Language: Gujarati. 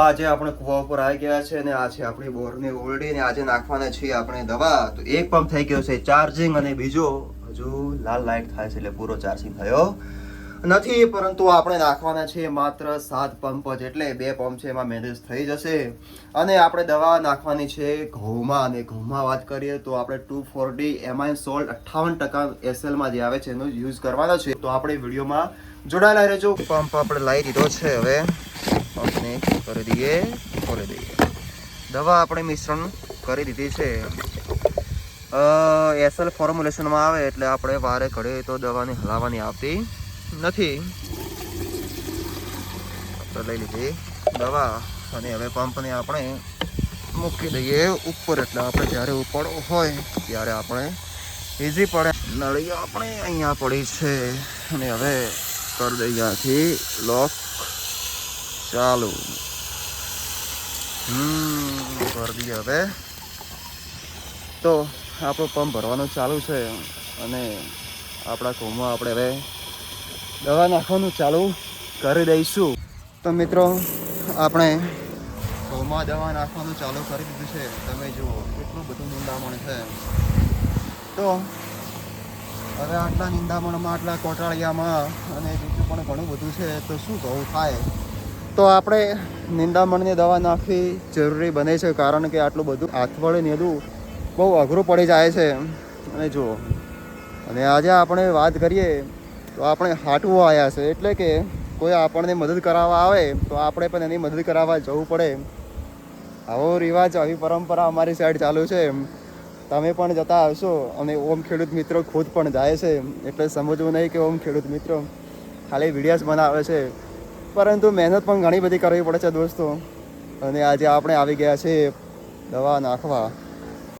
આજે આપણે કુવા ઉપર આવી ગયા છે અને આ છે આપણી બોરની ઓરડી ને આજે નાખવાના છીએ આપણે દવા. તો એક પંપ થઈ ગયો છે ચાર્જિંગ અને બીજો હજુ લાલ લાઈટ થાય છે એટલે પૂરો ચાર્જિંગ થયો નથી, પરંતુ આપણે નાખવાના છે માત્ર 7 પંપ જ, એટલે 2 પંપ છે એમાં મેનેજ થઈ જશે. અને આપણે દવા નાખવાની છે ઘઉંમાં, અને ઘઉંમાં વાત કરીએ તો આપણે 240 એમાઇન સોલ્ટ 58% SL માં જે આવે છે એનો યુઝ કરવાનો છે. તો આપણે વિડીયોમાં જોડાયેલા રહેજો. પંપ આપણે લાવી દીધો છે, હવે પંપને કરી દઈએ, ખોલી દઈએ. દવા આપણે મિશ્રણ કરી દીધી છે. SL ફોર્મ્યુલેશનમાં આવે એટલે આપણે વારે ઘડે તો દવાની હલાવવાની આવતી નથી. આપણે લઈ લીધી દવા અને હવે પંપને આપણે મૂકી દઈએ ઉપર, એટલે આપણે જ્યારે ઉપાડવું હોય ત્યારે આપણે ઇઝી પડે. નળી આપણે અહીંયા પડી છે અને હવે કરી દઈએ ત્યાંથી લોક ચાલુ. કરી દઈએ. હવે તો આપણો પંપ ભરવાનું ચાલુ છે અને આપણા ઘઉંમાં આપણે હવે દવા નાખવાનું ચાલુ કરી દઈશું. તો મિત્રો આપણે ઘઉંમાં દવા નાખવાનું ચાલુ કરી દીધું છે. તમે જુઓ કેટલું બધું નિંદામણ છે. તો હવે આટલા નિંદામણમાં, આટલા કોટાળિયામાં અને બીજું પણ ઘણું બધું છે, તો શું ઘઉં થાય? તો આપણે નિંદામણની દવા નાખવી જરૂરી બને છે, કારણ કે આટલું બધું હાથ વડે નેદું બહુ અઘરું પડી જાય છે. અને જુઓ, અને આજે આપણે વાત કરીએ તો આપણે હાટવું આવ્યા છે, એટલે કે કોઈ આપણને મદદ કરાવવા આવે તો આપણે પણ એની મદદ કરાવવા જવું પડે. આવો રિવાજ, આવી પરંપરા અમારી સાઈડ ચાલુ છે. તમે પણ જતા હશો અને ઓમ ખેડૂત મિત્રો ખુદ પણ જાય છે, એટલે સમજવું નહીં કે ઓમ ખેડૂત મિત્રો ખાલી વિડીયોઝ બનાવે છે, પરંતુ મહેનત પણ ઘણી બધી કરવી પડે છે દોસ્તો. અને આજે આપણે આવી ગયા છે દવા નાખવા.